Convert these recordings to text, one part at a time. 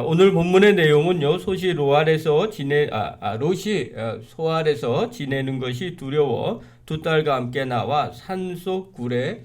오늘 본문의 내용은요, 롯이 소알에서 지내는 것이 두려워 두 딸과 함께 나와 산속 굴에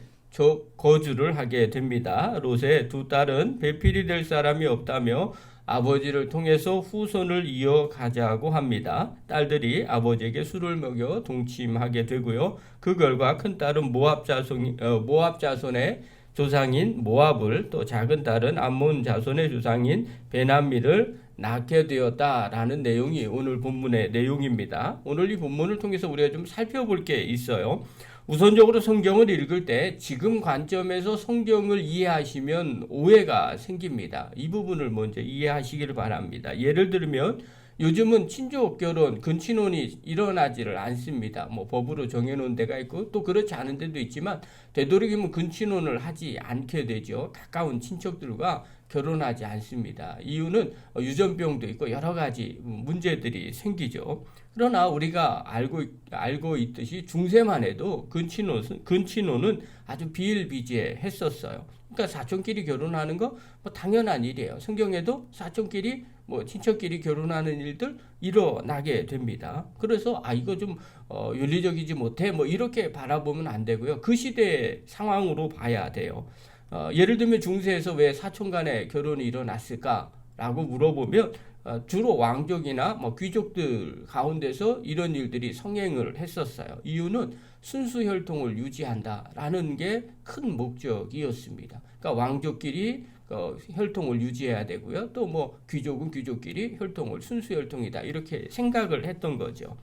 거주를 하게 됩니다. 롯의 두 딸은 배필이 될 사람이 없다며 아버지를 통해서 후손을 이어가자고 합니다. 딸들이 아버지에게 술을 먹여 동침하게 되고요. 그 결과 큰 딸은 모압 자손의 조상인 모압을, 또 작은 딸은 암몬 자손의 조상인 베나미를 낳게 되었다라는 내용이 오늘 본문의 내용입니다. 오늘 이 본문을 통해서 우리가 좀 살펴볼 게 있어요. 우선적으로 성경을 읽을 때 지금 관점에서 성경을 이해하시면 오해가 생깁니다. 이 부분을 먼저 이해하시기를 바랍니다. 예를 들면 요즘은 친족 결혼, 근친혼이 일어나지를 않습니다. 법으로 정해놓은 데가 있고 또 그렇지 않은 데도 있지만 되도록이면 근친혼을 하지 않게 되죠. 가까운 친척들과 결혼하지 않습니다. 이유는 유전병도 있고 여러 가지 문제들이 생기죠. 그러나 우리가 알고 있듯이 중세만 해도 근친혼은 아주 비일비재했었어요. 그러니까 사촌끼리 결혼하는 거 당연한 일이에요. 성경에도 사촌끼리 친척끼리 결혼하는 일들 일어나게 됩니다. 그래서 이거 좀 윤리적이지 못해 이렇게 바라보면 안 되고요. 그 시대의 상황으로 봐야 돼요. 예를 들면 중세에서 왜 사촌 간의 결혼이 일어났을까라고 물어보면 주로 왕족이나 귀족들 가운데서 이런 일들이 성행을 했었어요. 이유는 순수 혈통을 유지한다라는 게 큰 목적이었습니다. 그러니까 왕족끼리 혈통을 유지해야 되고요. 또 귀족은 귀족끼리 순수 혈통이다 이렇게 생각을 했던 거죠.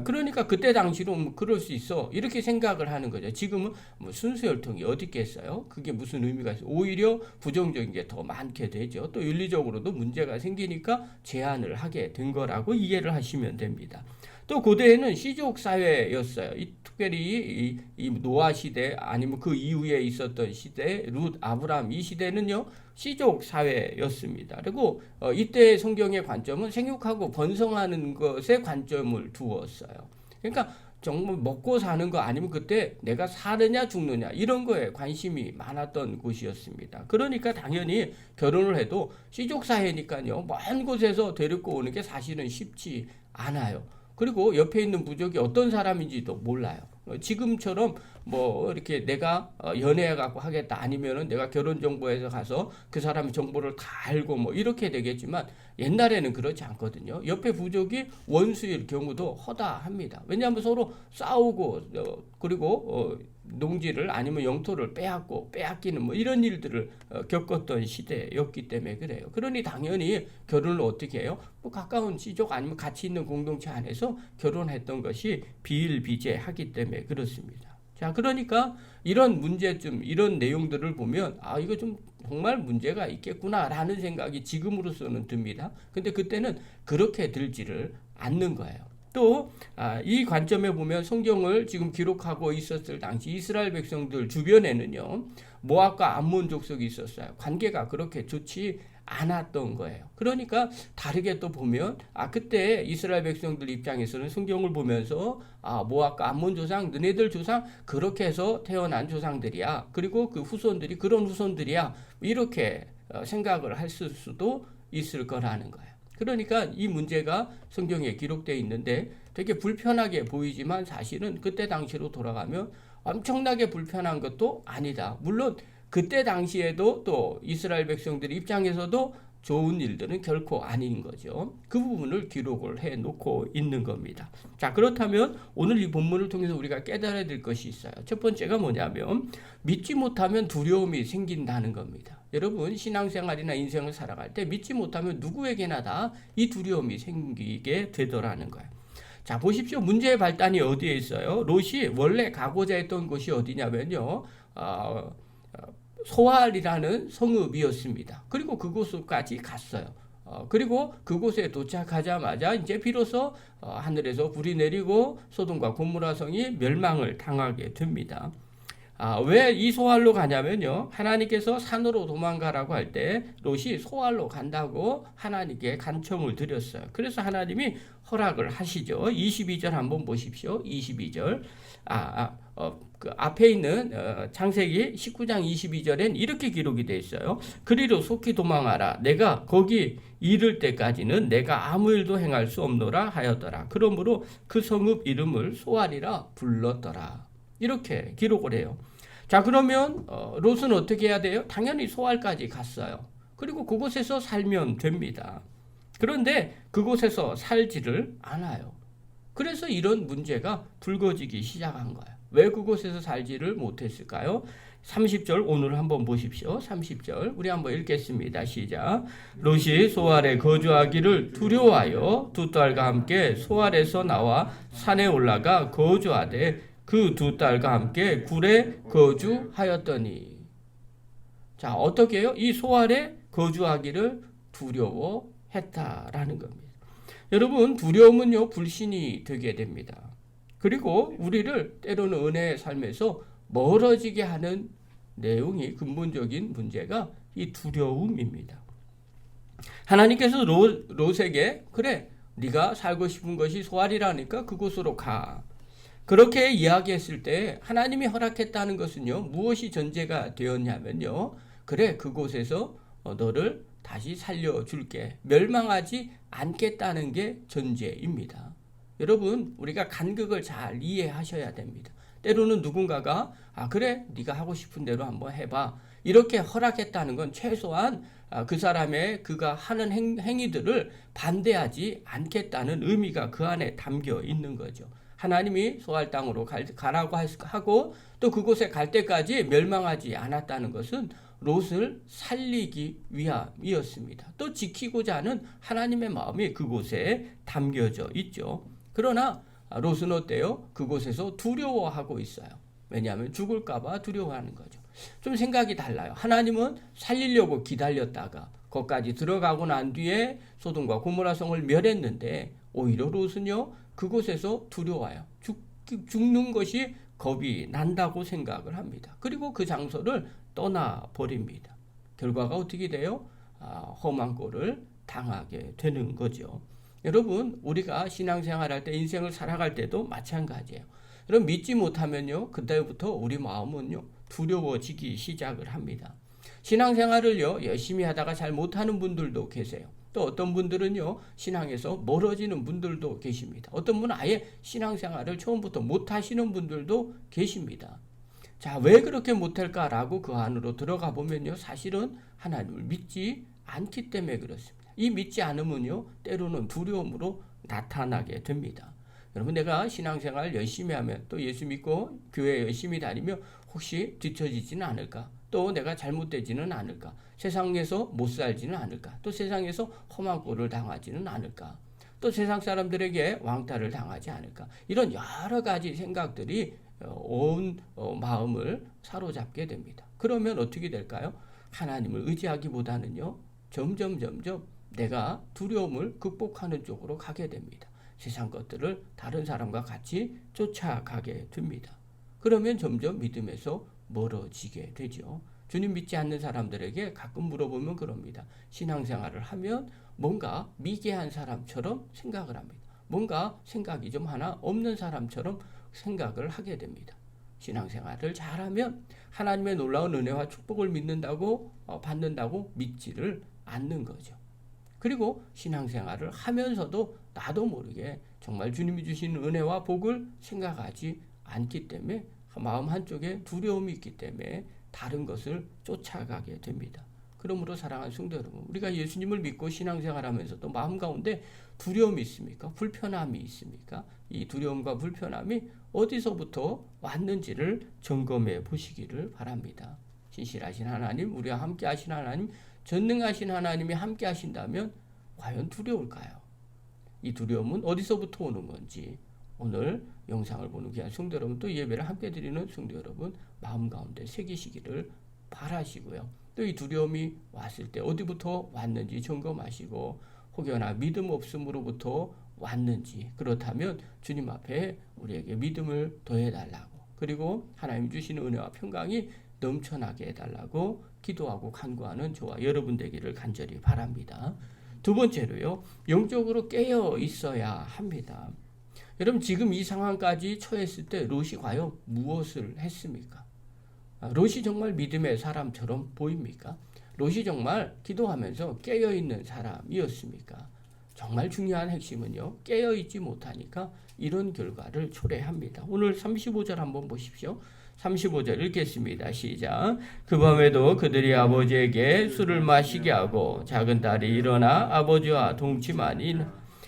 그러니까 그때 당시로 그럴 수 있어 이렇게 생각을 하는 거죠. 지금은 순수 혈통이 어디 있겠어요? 그게 무슨 의미가 있어요? 오히려 부정적인 게 더 많게 되죠. 또 윤리적으로도 문제가 생기니까 제한을 하게 된 거라고 이해를 하시면 됩니다. 또 고대에는 시족 사회였어요. 특별히 이 노아 시대 아니면 그 이후에 있었던 시대, 룻, 아브람 이 시대는요 시족 사회였습니다. 그리고 이때 성경의 관점은 생육하고 번성하는 것에 관점을 두었어요. 그러니까 정말 먹고 사는 거 아니면 그때 내가 사느냐 죽느냐 이런 거에 관심이 많았던 곳이었습니다. 그러니까 당연히 결혼을 해도 시족 사회니까요 먼 곳에서 데리고 오는 게 사실은 쉽지 않아요. 그리고 옆에 있는 부족이 어떤 사람인지도 몰라요. 지금처럼 이렇게 내가 연애해갖고 하겠다 아니면은 내가 결혼정보에서 가서 그 사람의 정보를 다 알고 이렇게 되겠지만 옛날에는 그렇지 않거든요. 옆에 부족이 원수일 경우도 허다합니다. 왜냐하면 서로 싸우고 그리고 농지를 아니면 영토를 빼앗기는 이런 일들을 겪었던 시대였기 때문에 그래요. 그러니 당연히 결혼을 어떻게 해요? 가까운 시족 아니면 같이 있는 공동체 안에서 결혼했던 것이 비일비재하기 때문에 그렇습니다. 자, 그러니까 이런 문제점, 이런 내용들을 보면 이거 좀 정말 문제가 있겠구나라는 생각이 지금으로서는 듭니다. 근데 그때는 그렇게 들지를 않는 거예요. 또 이 관점에 보면 성경을 지금 기록하고 있었을 당시 이스라엘 백성들 주변에는요 모압과 암몬 족속이 있었어요. 관계가 그렇게 좋지 않았던 거예요. 그러니까 다르게 또 보면 그때 이스라엘 백성들 입장에서는 성경을 보면서 모압과 암몬 조상 너네들 조상 그렇게 해서 태어난 조상들이야. 그리고 그 후손들이 그런 후손들이야. 이렇게 생각을 했을 수도 있을 거라는 거예요. 그러니까 이 문제가 성경에 기록되어 있는데 되게 불편하게 보이지만 사실은 그때 당시로 돌아가면 엄청나게 불편한 것도 아니다. 물론 그때 당시에도 또 이스라엘 백성들 입장에서도 좋은 일들은 결코 아닌 거죠. 그 부분을 기록을 해 놓고 있는 겁니다. 자, 그렇다면 오늘 이 본문을 통해서 우리가 깨달아야 될 것이 있어요. 첫 번째가 뭐냐면 믿지 못하면 두려움이 생긴다는 겁니다. 여러분 신앙생활이나 인생을 살아갈 때 믿지 못하면 누구에게나 다 이 두려움이 생기게 되더라는 거예요. 자, 보십시오. 문제의 발단이 어디에 있어요? 롯이 원래 가고자 했던 곳이 어디냐면요. 소알이라는 성읍이었습니다. 그리고 그곳까지 갔어요. 그리고 그곳에 도착하자마자 이제 비로소 하늘에서 불이 내리고 소돔과 고모라 성이 멸망을 당하게 됩니다. 왜 이 소알로 가냐면요. 하나님께서 산으로 도망가라고 할 때 롯이 소알로 간다고 하나님께 간청을 드렸어요. 그래서 하나님이 허락을 하시죠. 22절 한번 보십시오. 22절. 그 앞에 있는 창세기 19장 22절엔 이렇게 기록이 되어 있어요. 그리로 속히 도망하라. 내가 거기 이를 때까지는 내가 아무 일도 행할 수 없노라 하였더라. 그러므로 그 성읍 이름을 소알이라 불렀더라. 이렇게 기록을 해요. 자, 그러면 롯은 어떻게 해야 돼요? 당연히 소알까지 갔어요. 그리고 그곳에서 살면 됩니다. 그런데 그곳에서 살지를 않아요. 그래서 이런 문제가 불거지기 시작한 거예요. 왜 그곳에서 살지를 못했을까요? 30절 오늘 한번 보십시오. 30절 우리 한번 읽겠습니다. 시작. 롯이 소알에 거주하기를 두려워하여 두 딸과 함께 소알에서 나와 산에 올라가 거주하되 그 두 딸과 함께 굴에 거주하였더니. 자, 어떻게 해요? 이 소알에 거주하기를 두려워했다라는 겁니다. 여러분, 두려움은요 불신이 되게 됩니다. 그리고 우리를 때로는 은혜의 삶에서 멀어지게 하는 내용이 근본적인 문제가 이 두려움입니다. 하나님께서 롯에게 그래 네가 살고 싶은 것이 소알이라니까 그곳으로 가. 그렇게 이야기했을 때 하나님이 허락했다는 것은요 무엇이 전제가 되었냐면요, 그래 그곳에서 너를 다시 살려줄게, 멸망하지 않겠다는 게 전제입니다. 여러분, 우리가 간극을 잘 이해하셔야 됩니다. 때로는 누군가가 그래 네가 하고 싶은 대로 한번 해봐 이렇게 허락했다는 건 최소한 그 사람의 그가 하는 행위들을 반대하지 않겠다는 의미가 그 안에 담겨 있는 거죠. 하나님이 소알 땅으로 가라고 하고 또 그곳에 갈 때까지 멸망하지 않았다는 것은 롯을 살리기 위함이었습니다. 또 지키고자 하는 하나님의 마음이 그곳에 담겨져 있죠. 그러나 롯은 어때요? 그곳에서 두려워하고 있어요. 왜냐하면 죽을까봐 두려워하는 거죠. 좀 생각이 달라요. 하나님은 살리려고 기다렸다가 거기까지 들어가고 난 뒤에 소돔과 고모라 성을 멸했는데 오히려 롯은요 그곳에서 두려워요. 죽는 것이 겁이 난다고 생각을 합니다. 그리고 그 장소를 떠나버립니다. 결과가 어떻게 돼요? 험한 꼴을 당하게 되는 거죠. 여러분, 우리가 신앙생활할 때, 인생을 살아갈 때도 마찬가지예요. 여러분, 믿지 못하면요 그때부터 우리 마음은요 두려워지기 시작을 합니다. 신앙생활을요 열심히 하다가 잘 못하는 분들도 계세요. 또 어떤 분들은요 신앙에서 멀어지는 분들도 계십니다. 어떤 분은 아예 신앙생활을 처음부터 못하시는 분들도 계십니다. 자, 왜 그렇게 못할까라고 그 안으로 들어가 보면요 사실은 하나님을 믿지 않기 때문에 그렇습니다. 이 믿지 않으면요 때로는 두려움으로 나타나게 됩니다. 여러분, 내가 신앙생활 열심히 하면 또 예수 믿고 교회 열심히 다니며 혹시 뒤처지지는 않을까? 또 내가 잘못되지는 않을까? 세상에서 못 살지는 않을까? 또 세상에서 험한 꼴을 당하지는 않을까? 또 세상 사람들에게 왕따를 당하지 않을까? 이런 여러 가지 생각들이 온 마음을 사로잡게 됩니다. 그러면 어떻게 될까요? 하나님을 의지하기보다는요 점점 내가 두려움을 극복하는 쪽으로 가게 됩니다. 세상 것들을 다른 사람과 같이 쫓아가게 됩니다. 그러면 점점 믿음에서 멀어지게 되죠. 주님 믿지 않는 사람들에게 가끔 물어보면 그럽니다. 신앙생활을 하면 뭔가 미개한 사람처럼 생각을 합니다. 뭔가 생각이 좀 하나 없는 사람처럼 생각을 하게 됩니다. 신앙생활을 잘하면 하나님의 놀라운 은혜와 축복을 받는다고 믿지를 않는 거죠. 그리고 신앙생활을 하면서도 나도 모르게 정말 주님이 주시는 은혜와 복을 생각하지 않기 때문에 마음 한쪽에 두려움이 있기 때문에 다른 것을 쫓아가게 됩니다. 그러므로 사랑하는 성도 여러분, 우리가 예수님을 믿고 신앙생활하면서도 마음 가운데 두려움이 있습니까? 불편함이 있습니까? 이 두려움과 불편함이 어디서부터 왔는지를 점검해 보시기를 바랍니다. 신실하신 하나님, 우리와 함께 하신 하나님, 전능하신 하나님이 함께 하신다면 과연 두려울까요? 이 두려움은 어디서부터 오는 건지 오늘 영상을 보는 귀한 성도 여러분, 또 예배를 함께 드리는 성도 여러분 마음 가운데 새기시기를 바라시고요. 또 이 두려움이 왔을 때 어디부터 왔는지 점검하시고 혹여나 믿음 없음으로부터 왔는지, 그렇다면 주님 앞에 우리에게 믿음을 더해달라고, 그리고 하나님 주시는 은혜와 평강이 넘쳐나게 해달라고 기도하고 간구하는 저와 여러분 되기를 간절히 바랍니다. 두 번째로요, 영적으로 깨어 있어야 합니다. 여러분 지금 이 상황까지 처했을 때 롯이 과연 무엇을 했습니까? 롯이 정말 믿음의 사람처럼 보입니까? 롯이 정말 기도하면서 깨어있는 사람이었습니까? 정말 중요한 핵심은요, 깨어있지 못하니까 이런 결과를 초래합니다. 오늘 35절 한번 보십시오. 35절 읽겠습니다. 시작. 그 밤에도 그들이 아버지에게 술을 마시게 하고 작은 딸이 일어나 아버지와 동침하니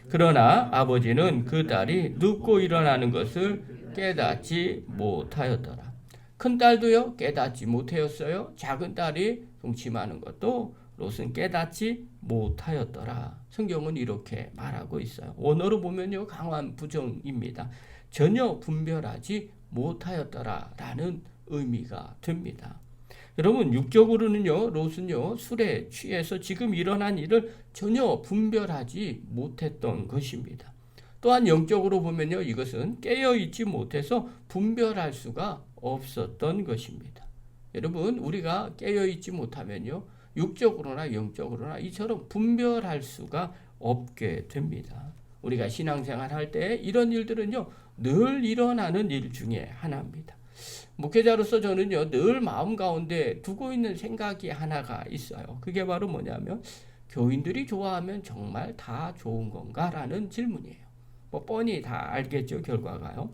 그러나 아버지는 그 딸이 눕고 일어나는 것을 깨닫지 못하였더라. 큰 딸도요 깨닫지 못하였어요. 작은 딸이 동침하는 것도 롯은 깨닫지 못하였더라. 성경은 이렇게 말하고 있어요. 원어로 보면요 강한 부정입니다. 전혀 분별하지 못하였더라 라는 의미가 됩니다. 여러분 육적으로는요 롯은요 술에 취해서 지금 일어난 일을 전혀 분별하지 못했던 것입니다. 또한 영적으로 보면요 이것은 깨어있지 못해서 분별할 수가 없었던 것입니다. 여러분 우리가 깨어있지 못하면요 육적으로나 영적으로나 이처럼 분별할 수가 없게 됩니다. 우리가 신앙생활 할 때 이런 일들은요 늘 일어나는 일 중에 하나입니다. 목회자로서 저는요 늘 마음 가운데 두고 있는 생각이 하나가 있어요. 그게 바로 뭐냐면 교인들이 좋아하면 정말 다 좋은 건가? 라는 질문이에요. 뭐 뻔히 다 알겠죠 결과가요.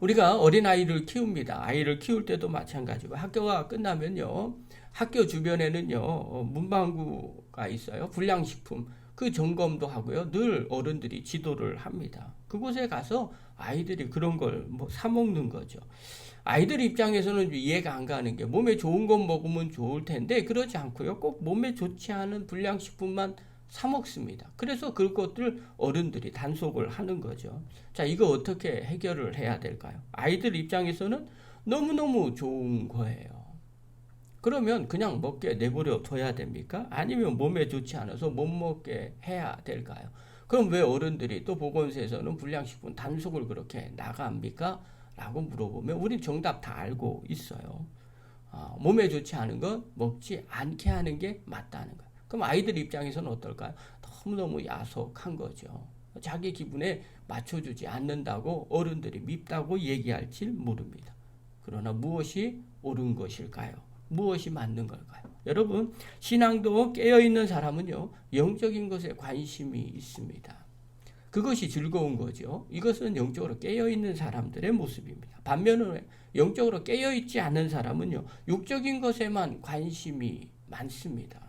우리가 어린아이를 키웁니다. 아이를 키울 때도 마찬가지고 학교가 끝나면요 학교 주변에는요 문방구가 있어요. 불량식품 그 점검도 하고요 늘 어른들이 지도를 합니다. 그곳에 가서 아이들이 그런 걸 뭐 사 먹는 거죠. 아이들 입장에서는 이해가 안 가는 게 몸에 좋은 것 먹으면 좋을 텐데 그러지 않고요 꼭 몸에 좋지 않은 불량식품만 사 먹습니다. 그래서 그것들 어른들이 단속을 하는 거죠. 자, 이거 어떻게 해결을 해야 될까요? 아이들 입장에서는 너무너무 좋은 거예요. 그러면 그냥 먹게 내버려 둬야 됩니까? 아니면 몸에 좋지 않아서 못 먹게 해야 될까요? 그럼 왜 어른들이 또 보건소에서는 불량식품 단속을 그렇게 나갑니까? 라고 물어보면 우린 정답 다 알고 있어요. 몸에 좋지 않은 건 먹지 않게 하는 게 맞다는 거예요. 그럼 아이들 입장에서는 어떨까요? 너무너무 야속한 거죠. 자기 기분에 맞춰주지 않는다고 어른들이 밉다고 얘기할지 모릅니다. 그러나 무엇이 옳은 것일까요? 무엇이 맞는 걸까요? 여러분 신앙도 깨어있는 사람은요 영적인 것에 관심이 있습니다. 그것이 즐거운 거죠. 이것은 영적으로 깨어있는 사람들의 모습입니다. 반면에 영적으로 깨어있지 않은 사람은요 육적인 것에만 관심이 많습니다.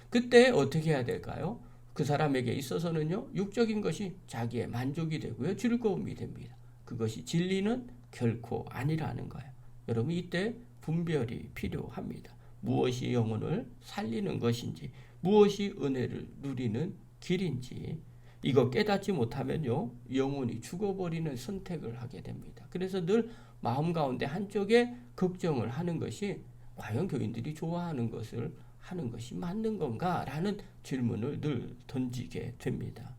그때 어떻게 해야 될까요? 그 사람에게 있어서는요 육적인 것이 자기의 만족이 되고요 즐거움이 됩니다. 그것이 진리는 결코 아니라는 거예요. 여러분 이때 분별이 필요합니다. 무엇이 영혼을 살리는 것인지 무엇이 은혜를 누리는 길인지 이거 깨닫지 못하면요 영혼이 죽어버리는 선택을 하게 됩니다. 그래서 늘 마음 가운데 한쪽에 걱정을 하는 것이 과연 교인들이 좋아하는 것을 하는 것이 맞는 건가? 라는 질문을 늘 던지게 됩니다.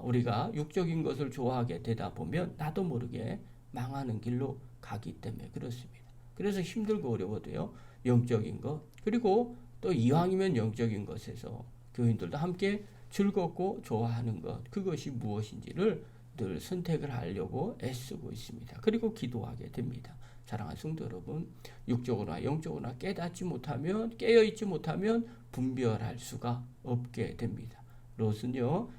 우리가 육적인 것을 좋아하게 되다 보면 나도 모르게 망하는 길로 가기 때문에 그렇습니다. 그래서 힘들고 어려워도요 영적인 것 그리고 또 이왕이면 영적인 것에서 교인들도 함께 즐겁고 좋아하는 것 그것이 무엇인지를 늘 선택을 하려고 애쓰고 있습니다. 그리고 기도하게 됩니다. 사랑하는 성도 여러분 육적으로나 영적으로나 깨닫지 못하면 깨어있지 못하면 분별할 수가 없게 됩니다. 롯은요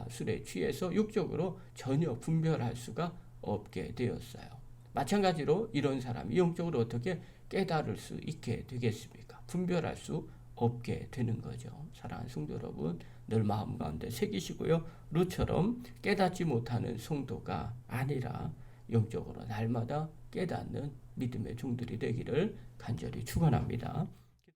술에 취해서 육적으로 전혀 분별할 수가 없게 되었어요. 마찬가지로 이런 사람이 영적으로 어떻게 깨달을 수 있게 되겠습니까? 분별할 수 없게 되는 거죠. 사랑하는 성도 여러분 늘 마음 가운데 새기시고요. 롯처럼 깨닫지 못하는 성도가 아니라 영적으로 날마다 깨닫는 믿음의 종들이 되기를 간절히 축원합니다.